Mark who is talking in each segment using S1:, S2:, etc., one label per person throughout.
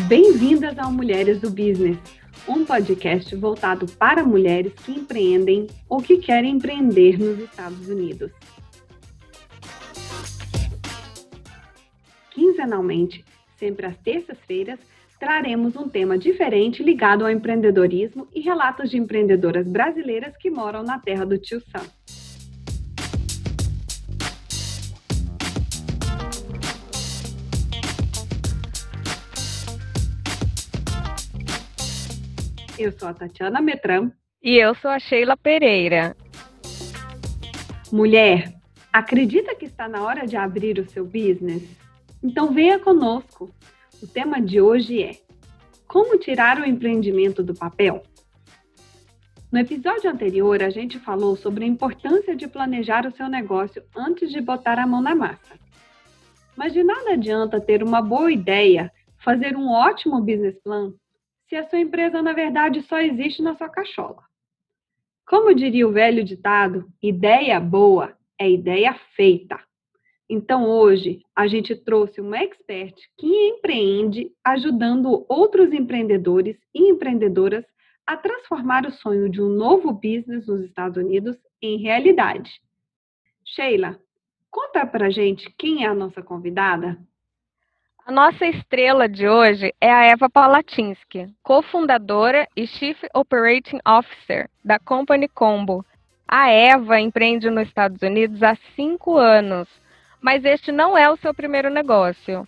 S1: Bem-vindas ao Mulheres do Business, um podcast voltado para mulheres que empreendem ou que querem empreender nos Estados Unidos. Quinzenalmente, sempre às terças-feiras, traremos um tema diferente ligado ao empreendedorismo e relatos de empreendedoras brasileiras que moram na terra do Tio Sam. Eu sou a Tatiana Metram.
S2: E eu sou a Sheila Pereira.
S1: Mulher, acredita que está na hora de abrir o seu business? Então venha conosco. O tema de hoje é: como tirar o empreendimento do papel? No episódio anterior, a gente falou sobre a importância de planejar o seu negócio antes de botar a mão na massa. Mas de nada adianta ter uma boa ideia, fazer um ótimo business plan, se a sua empresa, na verdade, só existe na sua cachola. Como diria o velho ditado, ideia boa é ideia feita. Então, hoje, a gente trouxe uma expert que empreende, ajudando outros empreendedores e empreendedoras a transformar o sonho de um novo business nos Estados Unidos em realidade. Sheila, conta pra gente quem é a nossa convidada?
S2: A nossa estrela de hoje é a Eva Palatinsky, cofundadora e Chief Operating Officer da Company Combo. A Eva empreende nos Estados Unidos há 5 anos, mas este não é o seu primeiro negócio.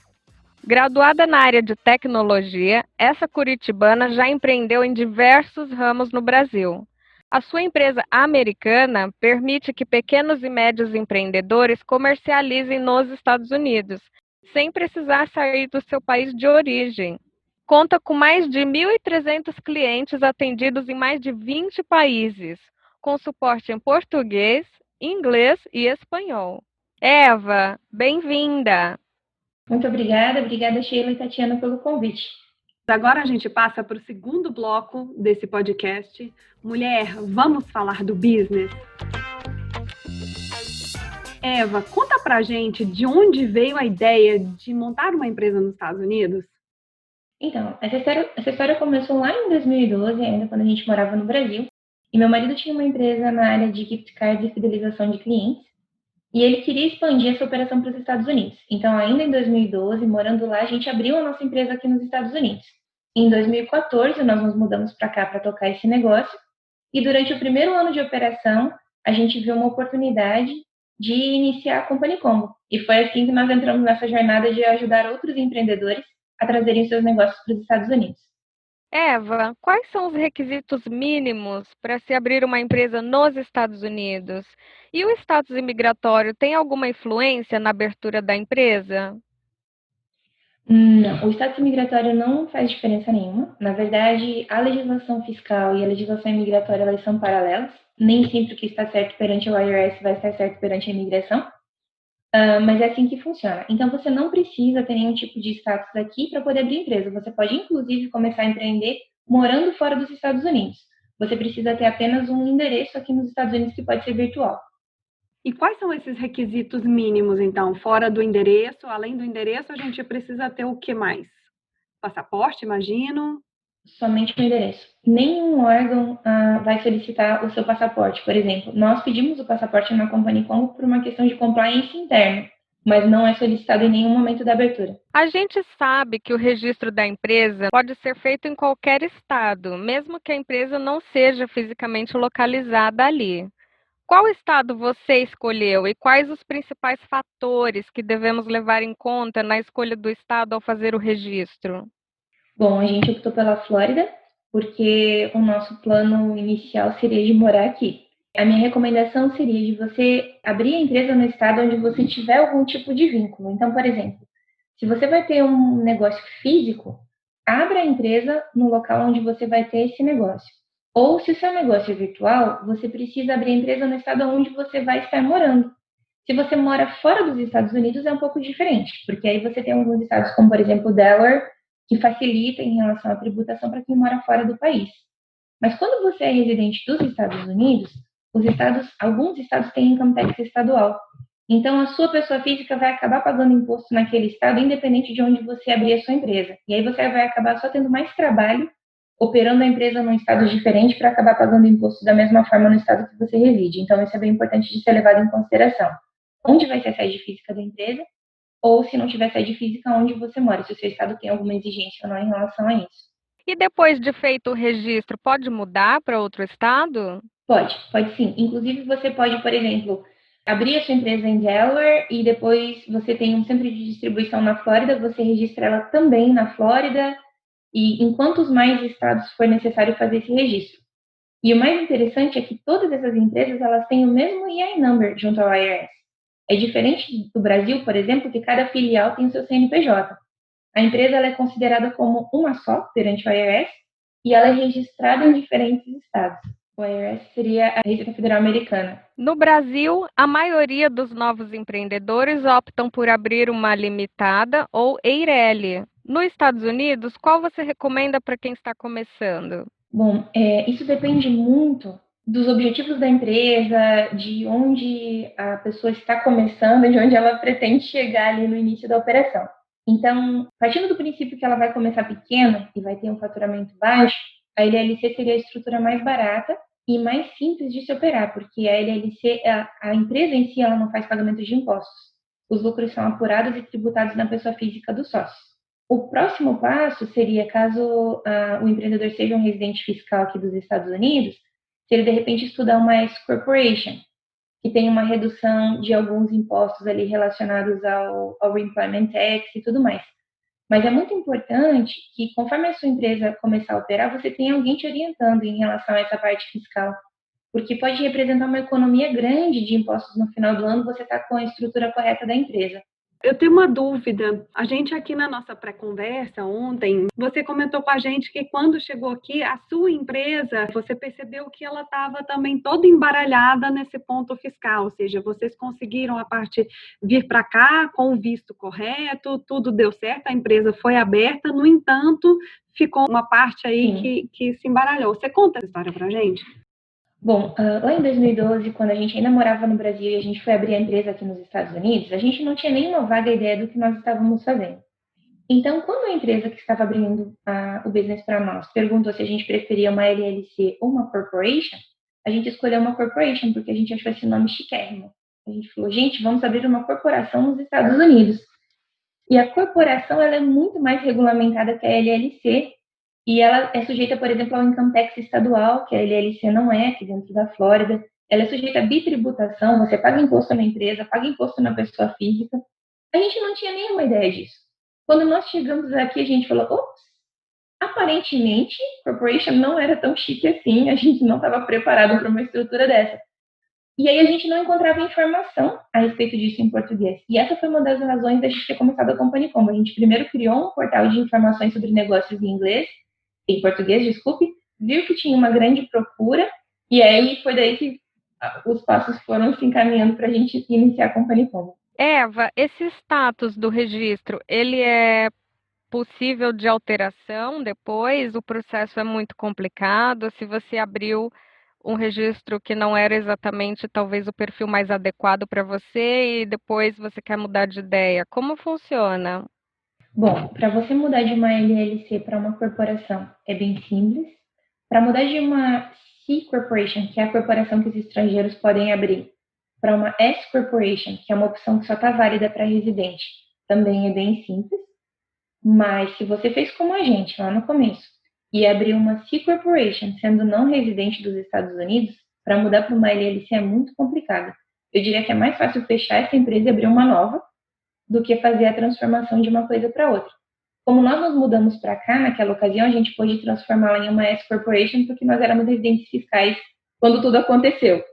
S2: Graduada na área de tecnologia, essa curitibana já empreendeu em diversos ramos no Brasil. A sua empresa americana permite que pequenos e médios empreendedores comercializem nos Estados Unidos, sem precisar sair do seu país de origem. Conta com mais de 1.300 clientes atendidos em mais de 20 países, com suporte em português, inglês e espanhol. Eva, bem-vinda!
S3: Muito obrigada Sheila e Tatiana pelo convite.
S1: Agora a gente passa para o segundo bloco desse podcast. Mulher, vamos falar do business? Eva, conta pra gente de onde veio a ideia de montar uma empresa nos Estados Unidos?
S3: Então, essa história começou lá em 2012, ainda quando a gente morava no Brasil. E meu marido tinha uma empresa na área de gift cards e fidelização de clientes. E ele queria expandir essa operação para os Estados Unidos. Então, ainda em 2012, morando lá, a gente abriu a nossa empresa aqui nos Estados Unidos. Em 2014, nós nos mudamos para cá para tocar esse negócio. E durante o primeiro ano de operação, a gente viu uma oportunidade de iniciar a Company Combo. E foi assim que nós entramos nessa jornada de ajudar outros empreendedores a trazerem seus negócios para os Estados Unidos.
S2: Eva, quais são os requisitos mínimos para se abrir uma empresa nos Estados Unidos? E o status imigratório tem alguma influência na abertura da empresa?
S3: Não, o status migratório não faz diferença nenhuma. Na verdade, a legislação fiscal e a legislação imigratória elas são paralelas. Nem sempre o que está certo perante o IRS vai estar certo perante a imigração, mas é assim que funciona. Então, você não precisa ter nenhum tipo de status aqui para poder abrir empresa. Você pode, inclusive, começar a empreender morando fora dos Estados Unidos. Você precisa ter apenas um endereço aqui nos Estados Unidos que pode ser virtual.
S1: E quais são esses requisitos mínimos, então? Fora do endereço, além do endereço, a gente precisa ter o que mais? Passaporte, imagino?
S3: Somente o endereço. Nenhum órgão vai solicitar o seu passaporte. Por exemplo, nós pedimos o passaporte na Company Combo por uma questão de compliance interno, mas não é solicitado em nenhum momento da abertura.
S2: A gente sabe que o registro da empresa pode ser feito em qualquer estado, mesmo que a empresa não seja fisicamente localizada ali. Qual estado você escolheu e quais os principais fatores que devemos levar em conta na escolha do estado ao fazer o registro?
S3: Bom, a gente optou pela Flórida, porque o nosso plano inicial seria de morar aqui. A minha recomendação seria de você abrir a empresa no estado onde você tiver algum tipo de vínculo. Então, por exemplo, se você vai ter um negócio físico, abra a empresa no local onde você vai ter esse negócio. Ou se o seu negócio é virtual, você precisa abrir a empresa no estado onde você vai estar morando. Se você mora fora dos Estados Unidos, é um pouco diferente, porque aí você tem alguns estados, como por exemplo Delaware, que facilita em relação à tributação para quem mora fora do país. Mas quando você é residente dos Estados Unidos, alguns estados têm income tax estadual. Então, a sua pessoa física vai acabar pagando imposto naquele estado, independente de onde você abrir a sua empresa. E aí você vai acabar só tendo mais trabalho operando a empresa num estado diferente para acabar pagando imposto da mesma forma no estado que você reside. Então, isso é bem importante de ser levado em consideração. Onde vai ser a sede física da empresa, ou se não tiver sede física, onde você mora, se o seu estado tem alguma exigência ou não em relação a isso.
S2: E depois de feito o registro, pode mudar para outro estado?
S3: Pode sim. Inclusive, você pode, por exemplo, abrir a sua empresa em Delaware e depois você tem um centro de distribuição na Flórida, você registra ela também na Flórida e em quantos mais estados for necessário fazer esse registro. E o mais interessante é que todas essas empresas elas têm o mesmo EIN number junto ao IRS. É diferente do Brasil, por exemplo, que cada filial tem o seu CNPJ. A empresa ela é considerada como uma só perante o IRS e ela é registrada em diferentes estados. O IRS seria a Receita Federal Americana.
S2: No Brasil, a maioria dos novos empreendedores optam por abrir uma limitada ou EIRELI. Nos Estados Unidos, qual você recomenda para quem está começando?
S3: Bom, isso depende muito dos objetivos da empresa, de onde a pessoa está começando, de onde ela pretende chegar ali no início da operação. Então, partindo do princípio que ela vai começar pequena e vai ter um faturamento baixo, a LLC seria a estrutura mais barata e mais simples de se operar, porque a LLC, a empresa em si, ela não faz pagamento de impostos. Os lucros são apurados e tributados na pessoa física dos sócios. O próximo passo seria, caso o empreendedor seja um residente fiscal aqui dos Estados Unidos, se ele de repente estudar uma S Corporation, que tem uma redução de alguns impostos ali relacionados ao Employment Tax e tudo mais. Mas é muito importante que, conforme a sua empresa começar a operar, você tenha alguém te orientando em relação a essa parte fiscal, porque pode representar uma economia grande de impostos no final do ano, você está com a estrutura correta da empresa.
S1: Eu tenho uma dúvida. A gente aqui na nossa pré-conversa ontem, você comentou com a gente que quando chegou aqui, a sua empresa, você percebeu que ela estava também toda embaralhada nesse ponto fiscal, ou seja, vocês conseguiram a parte vir para cá com o visto correto, tudo deu certo, a empresa foi aberta, no entanto, ficou uma parte aí que se embaralhou. Você conta essa história para a gente?
S3: Bom, lá em 2012, quando a gente ainda morava no Brasil e a gente foi abrir a empresa aqui nos Estados Unidos, a gente não tinha nenhuma vaga ideia do que nós estávamos fazendo. Então, quando a empresa que estava abrindo o business para nós perguntou se a gente preferia uma LLC ou uma corporation, a gente escolheu uma corporation porque a gente achou esse nome chiquérrimo. A gente falou, gente, vamos abrir uma corporação nos Estados Unidos. E a corporação ela é muito mais regulamentada que a LLC, e ela é sujeita, por exemplo, ao income tax estadual, que a LLC não é, aqui dentro da Flórida. Ela é sujeita à bitributação, você paga imposto na empresa, paga imposto na pessoa física. A gente não tinha nenhuma ideia disso. Quando nós chegamos aqui, a gente falou, ops, aparentemente, corporation não era tão chique assim, a gente não estava preparado para uma estrutura dessa. E aí a gente não encontrava informação a respeito disso em português. E essa foi uma das razões da gente ter começado a Company Combo. A gente primeiro criou um portal de informações sobre negócios em português, desculpe, viu que tinha uma grande procura, e aí foi daí que os passos foram se encaminhando para a gente iniciar a Company Combo.
S2: Eva, esse status do registro, ele é possível de alteração depois? O processo é muito complicado? Se você abriu um registro que não era exatamente talvez o perfil mais adequado para você e depois você quer mudar de ideia, como funciona?
S3: Bom, para você mudar de uma LLC para uma corporação é bem simples. Para mudar de uma C Corporation, que é a corporação que os estrangeiros podem abrir, para uma S Corporation, que é uma opção que só está válida para residente, também é bem simples. Mas se você fez como a gente lá no começo e abriu uma C Corporation sendo não residente dos Estados Unidos, para mudar para uma LLC é muito complicado. Eu diria que é mais fácil fechar essa empresa e abrir uma nova do que fazer a transformação de uma coisa para outra. Como nós nos mudamos para cá, naquela ocasião, a gente pôde transformá-la em uma S Corporation porque nós éramos residentes fiscais quando tudo aconteceu.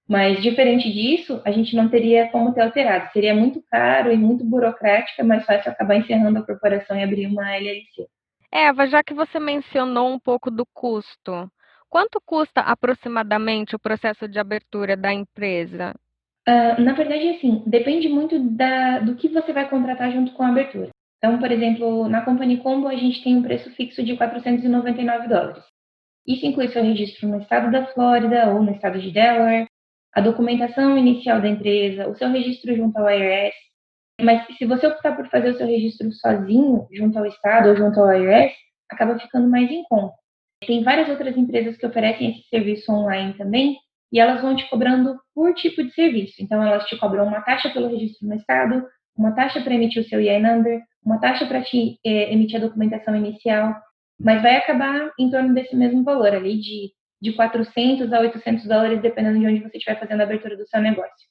S3: Mas, diferente disso, a gente não teria como ter alterado. Seria muito caro e muito burocrático, é mais fácil acabar encerrando a corporação e abrir uma LLC.
S2: Eva, já que você mencionou um pouco do custo, quanto custa aproximadamente o processo de abertura da empresa?
S3: Na verdade, assim, depende muito do que você vai contratar junto com a abertura. Então, por exemplo, na Company Combo, a gente tem um preço fixo de $499. Isso inclui seu registro no estado da Flórida ou no estado de Delaware, a documentação inicial da empresa, o seu registro junto ao IRS. Mas se você optar por fazer o seu registro sozinho, junto ao Estado ou junto ao IRS, acaba ficando mais em conta. Tem várias outras empresas que oferecem esse serviço online também, e elas vão te cobrando por tipo de serviço. Então, elas te cobram uma taxa pelo registro no Estado, uma taxa para emitir o seu EIN number, uma taxa para te emitir a documentação inicial, mas vai acabar em torno desse mesmo valor ali, de 400 a 800 dólares, dependendo de onde você estiver fazendo a abertura do seu negócio.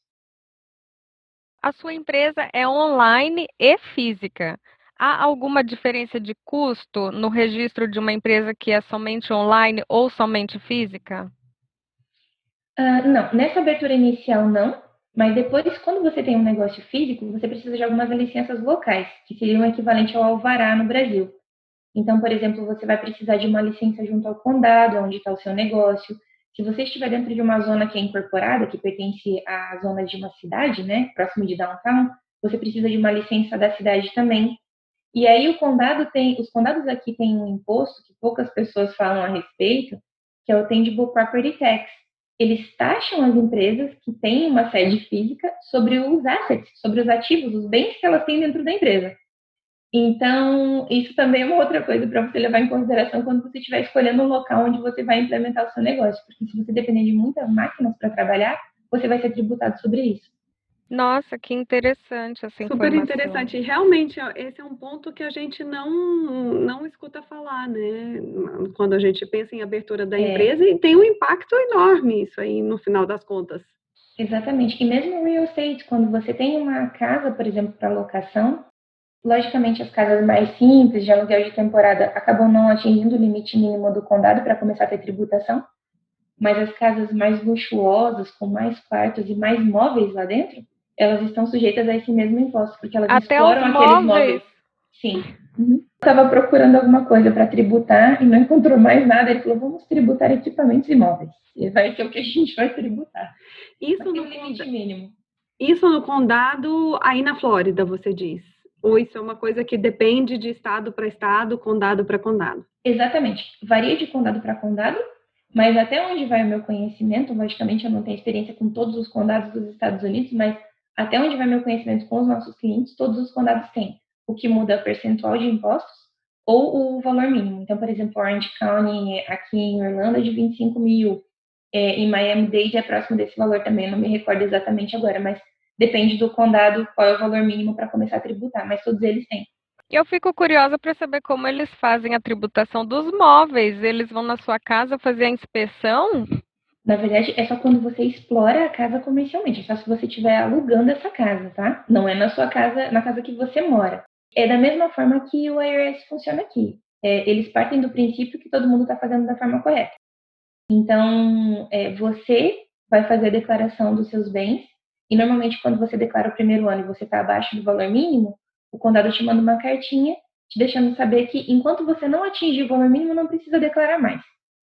S2: A sua empresa é online e física. Há alguma diferença de custo no registro de uma empresa que é somente online ou somente física?
S3: Não, nessa abertura inicial não, mas depois, quando você tem um negócio físico, você precisa de algumas licenças locais, que seriam o equivalente ao alvará no Brasil. Então, por exemplo, você vai precisar de uma licença junto ao condado, onde está o seu negócio. Se você estiver dentro de uma zona que é incorporada, que pertence à zona de uma cidade, né, próximo de downtown, você precisa de uma licença da cidade também. E aí os condados aqui têm um imposto que poucas pessoas falam a respeito, que é o Tangible Property Tax. Eles taxam as empresas que têm uma sede física sobre os assets, sobre os ativos, os bens que elas têm dentro da empresa. Então, isso também é uma outra coisa para você levar em consideração quando você estiver escolhendo um local onde você vai implementar o seu negócio. Porque se você depender de muitas máquinas para trabalhar, você vai ser tributado sobre isso.
S2: Nossa, que interessante essa
S1: Super
S2: informação.
S1: interessante. E realmente, esse é um ponto que a gente não escuta falar, né? Quando a gente pensa em abertura da empresa, e tem um impacto enorme isso aí, no final das contas.
S3: Exatamente. E mesmo no real estate, quando você tem uma casa, por exemplo, para locação, logicamente as casas mais simples, de aluguel de temporada, acabam não atingindo o limite mínimo do condado para começar a ter tributação, mas as casas mais luxuosas, com mais quartos e mais móveis lá dentro, elas estão sujeitas a esse mesmo imposto, porque elas
S2: Até
S3: exploram
S2: os
S3: aqueles
S2: móveis.
S3: móveis. Sim. Estava procurando alguma coisa para tributar e não encontrou mais nada. Ele falou, vamos tributar equipamentos e móveis. E vai ser o que a gente vai tributar.
S1: Isso no
S3: limite mínimo.
S1: Isso no condado, aí na Flórida, você diz? Ou isso é uma coisa que depende de estado para estado, condado para condado?
S3: Exatamente. Varia de condado para condado, mas até onde vai o meu conhecimento, logicamente eu não tenho experiência com todos os condados dos Estados Unidos, mas até onde vai meu conhecimento com os nossos clientes, todos os condados têm. O que muda é o percentual de impostos ou o valor mínimo. Então, por exemplo, Orange County, aqui em Orlando, é de 25 mil. Em Miami-Dade é próximo desse valor também, não me recordo exatamente agora, mas depende do condado qual é o valor mínimo para começar a tributar, mas todos eles têm.
S2: Eu fico curiosa para saber como eles fazem a tributação dos móveis. Eles vão na sua casa fazer a inspeção?
S3: Na verdade, é só quando você explora a casa comercialmente. É só se você estiver alugando essa casa, tá? Não é na sua casa, na casa que você mora. É da mesma forma que o IRS funciona aqui. Eles partem do princípio que todo mundo está fazendo da forma correta. Então, você vai fazer a declaração dos seus bens e normalmente quando você declara o primeiro ano e você está abaixo do valor mínimo, o condado te manda uma cartinha te deixando saber que enquanto você não atingir o valor mínimo, não precisa declarar mais.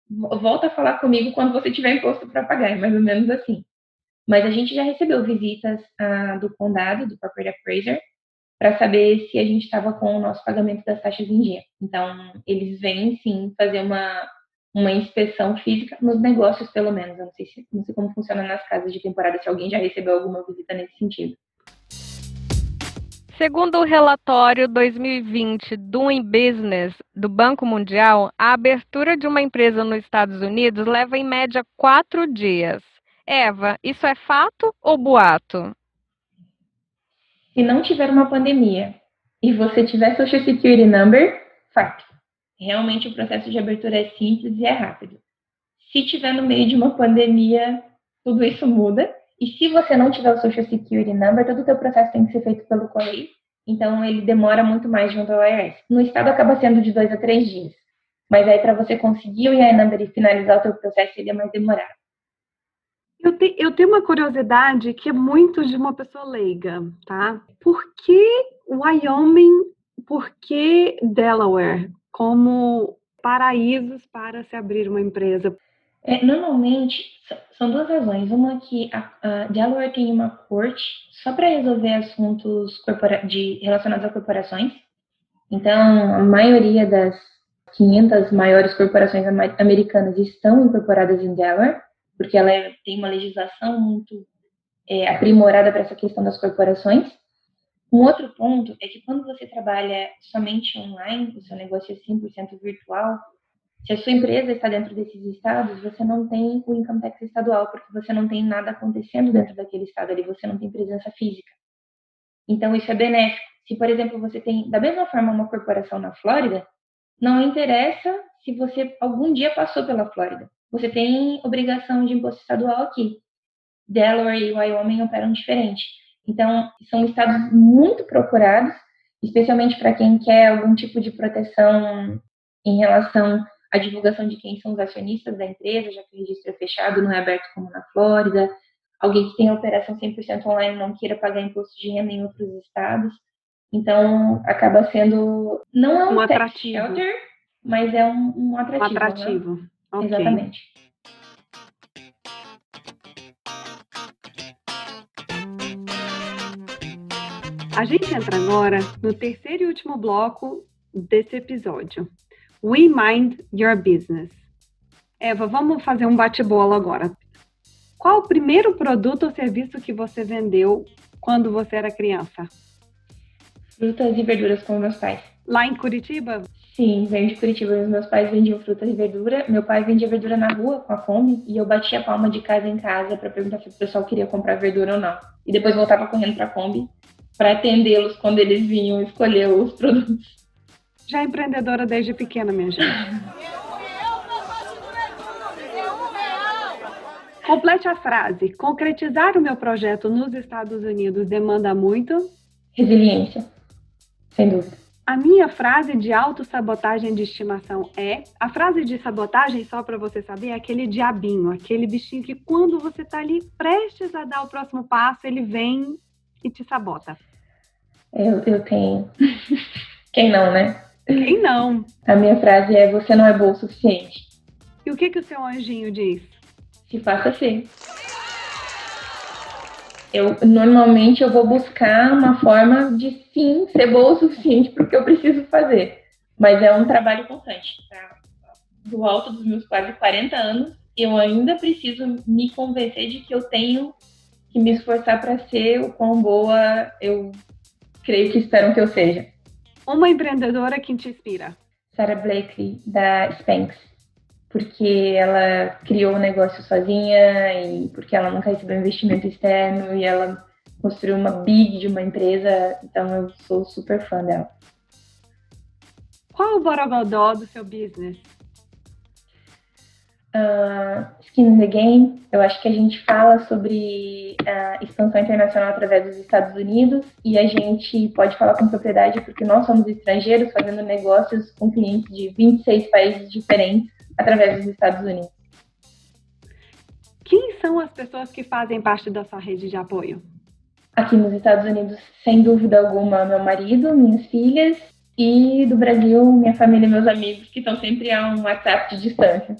S3: Volta a falar comigo quando você tiver imposto para pagar, é mais ou menos assim. Mas a gente já recebeu visitas do condado, do Property Appraiser, para saber se a gente estava com o nosso pagamento das taxas em dia. Então, eles vêm, sim, fazer uma inspeção física nos negócios, pelo menos. Eu não sei como funciona nas casas de temporada, se alguém já recebeu alguma visita nesse sentido.
S2: Segundo o relatório 2020 Doing Business do Banco Mundial, a abertura de uma empresa nos Estados Unidos leva em média 4 dias. Eva, isso é fato ou boato?
S3: Se não tiver uma pandemia e você tiver Social Security Number, fato. Realmente o processo de abertura é simples e é rápido. Se tiver no meio de uma pandemia, tudo isso muda. E se você não tiver o Social Security Number, todo o teu processo tem que ser feito pelo correio. Então, ele demora muito mais junto ao IRS. No estado, acaba sendo de 2 a 3 dias. Mas aí, para você conseguir o EIN Number e finalizar o teu processo, ele é mais demorado.
S1: Eu tenho uma curiosidade que é muito de uma pessoa leiga, tá? Por que Wyoming, por que Delaware como paraísos para se abrir uma empresa?
S3: Normalmente, são duas razões. Uma que a Delaware tem uma corte só para resolver assuntos relacionados a corporações. Então, a maioria das 500 maiores corporações americanas estão incorporadas em Delaware. porque ela tem uma legislação muito aprimorada para essa questão das corporações. Um outro ponto é que quando você trabalha somente online, o seu negócio é 100% virtual, se a sua empresa está dentro desses estados, você não tem o income tax estadual, porque você não tem nada acontecendo dentro daquele estado ali, você não tem presença física. Então, isso é benéfico. Se, por exemplo, você tem, da mesma forma, uma corporação na Flórida, não interessa se você algum dia passou pela Flórida. Você tem obrigação de imposto estadual aqui. Delaware e Wyoming operam diferente. Então, são estados muito procurados, especialmente para quem quer algum tipo de proteção em relação à divulgação de quem são os acionistas da empresa, já que o registro é fechado, não é aberto como na Flórida. Alguém que tem a operação 100% online não queira pagar imposto de renda em outros estados. Então, acaba sendo, não é um tax shelter, mas é um atrativo.
S1: Um atrativo, né? Okay.
S3: Exatamente.
S1: A gente entra agora no terceiro e último bloco desse episódio. We Mind Your Business. Eva, vamos fazer um bate-bola agora. Qual o primeiro produto ou serviço que você vendeu quando você era criança?
S3: Frutas e verduras com meus pais.
S1: Lá em Curitiba?
S3: Sim, venho de Curitiba. Meus pais vendiam frutas e verdura. Meu pai vendia verdura na rua com a fome e eu batia a palma de casa em casa para perguntar se o pessoal queria comprar verdura ou não. E depois voltava correndo para a Kombi para atendê-los quando eles vinham escolher os produtos.
S1: Já empreendedora desde pequena, minha gente. Complete a frase. Concretizar o meu projeto nos Estados Unidos demanda muito?
S3: Resiliência, sem dúvida.
S1: A minha frase de autossabotagem de estimação é... A frase de sabotagem, só para você saber, é aquele diabinho, aquele bichinho que quando você está ali prestes a dar o próximo passo, ele vem e te sabota.
S3: Eu tenho. Quem não, né?
S1: Quem não?
S3: A minha frase é: você não é bom o suficiente.
S1: E o que o seu anjinho diz?
S3: Se faça ser. Normalmente eu vou buscar uma forma de sim ser boa o suficiente porque eu preciso fazer. Mas é um trabalho constante. Tá? Do alto dos meus quase 40 anos, eu ainda preciso me convencer de que eu tenho que me esforçar para ser o quão boa eu creio que esperam que eu seja.
S1: Uma empreendedora que te inspira?
S3: Sarah Blakely, da Spanx. Porque ela criou o negócio sozinha e porque ela nunca recebeu investimento externo e ela construiu uma big de uma empresa, então eu sou super fã dela.
S1: Qual o borogodó do seu business?
S3: Skin in the Game. Eu acho que a gente fala sobre expansão internacional através dos Estados Unidos e a gente pode falar com propriedade porque nós somos estrangeiros fazendo negócios com clientes de 26 países diferentes através dos Estados Unidos.
S1: Quem são as pessoas que fazem parte da sua rede de apoio?
S3: Aqui nos Estados Unidos, sem dúvida alguma, meu marido, minhas filhas, e do Brasil, minha família e meus amigos, que estão sempre a um WhatsApp de distância.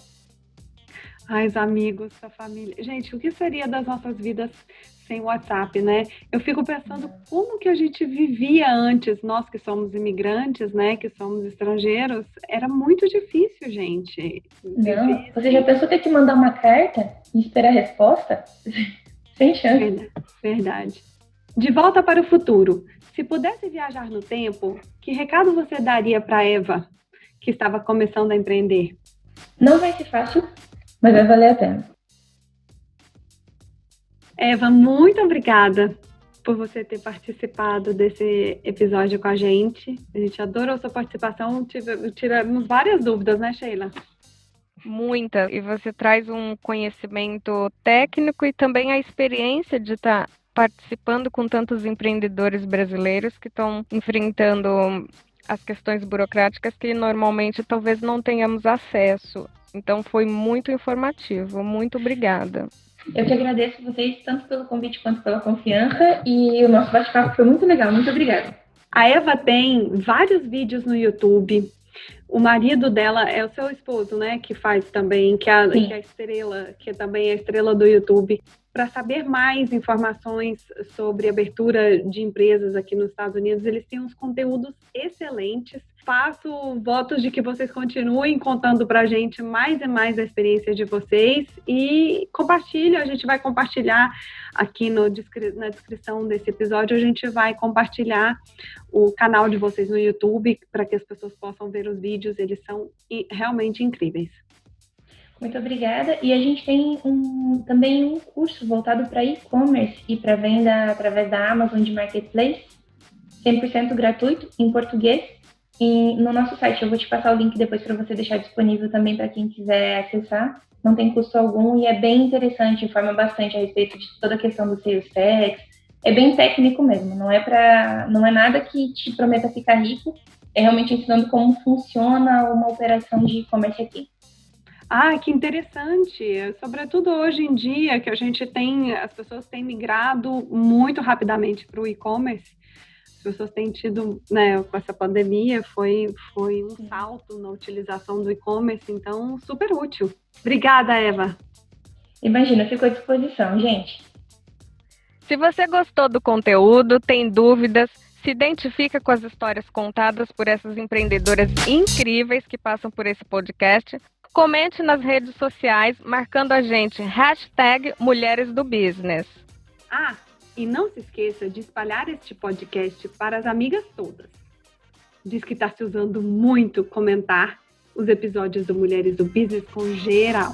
S1: Ai, os amigos, a família. Gente, o que seria das nossas vidas sem WhatsApp, né? Eu fico pensando como que a gente vivia antes, nós que somos imigrantes, né, que somos estrangeiros, era muito difícil, gente.
S3: Não, você já pensou ter que mandar uma carta e esperar a resposta? Sem chance.
S1: Verdade. De volta para o futuro. Se pudesse viajar no tempo, que recado você daria para Eva, que estava começando a empreender?
S3: Não vai ser fácil, mas vai valer a pena.
S1: Eva, muito obrigada por você ter participado desse episódio com a gente. A gente adorou sua participação. Tiramos várias dúvidas, né, Sheila?
S2: Muitas. E você traz um conhecimento técnico e também a experiência de estar participando com tantos empreendedores brasileiros que estão enfrentando as questões burocráticas que normalmente talvez não tenhamos acesso. Então foi muito informativo. Muito obrigada.
S3: Eu que agradeço vocês tanto pelo convite quanto pela confiança e o nosso bate-papo foi muito legal. Muito obrigada.
S1: A Eva tem vários vídeos no YouTube. O marido dela é o seu esposo, né? Que faz também, que é a estrela, que também é a estrela do YouTube. Para saber mais informações sobre abertura de empresas aqui nos Estados Unidos, eles têm uns conteúdos excelentes. faço votos de que vocês continuem contando pra gente mais e mais a experiência de vocês e compartilha, a gente vai compartilhar aqui na descrição desse episódio, a gente vai compartilhar o canal de vocês no YouTube para que as pessoas possam ver os vídeos, eles são realmente incríveis.
S3: Muito obrigada. E a gente tem também um curso voltado para e-commerce e para venda através da Amazon de Marketplace, 100% gratuito, em português. E no nosso site, eu vou te passar o link depois para você deixar disponível também para quem quiser acessar. Não tem custo algum e é bem interessante, informa bastante a respeito de toda a questão do sales tax. É bem técnico mesmo, não é nada que te prometa ficar rico, é realmente ensinando como funciona uma operação de e-commerce aqui.
S1: Que interessante! Sobretudo hoje em dia que as pessoas têm migrado muito rapidamente para o e-commerce. As pessoas têm tido, né, com essa pandemia, foi um salto na utilização do e-commerce, então super útil. Obrigada, Eva.
S3: Imagina, fico à disposição, gente.
S2: Se você gostou do conteúdo, tem dúvidas, se identifica com as histórias contadas por essas empreendedoras incríveis que passam por esse podcast, comente nas redes sociais, marcando a gente, #MulheresDoBusiness.
S1: E não se esqueça de espalhar este podcast para as amigas todas. Diz que está se usando muito comentar os episódios do Mulheres do Business com geral.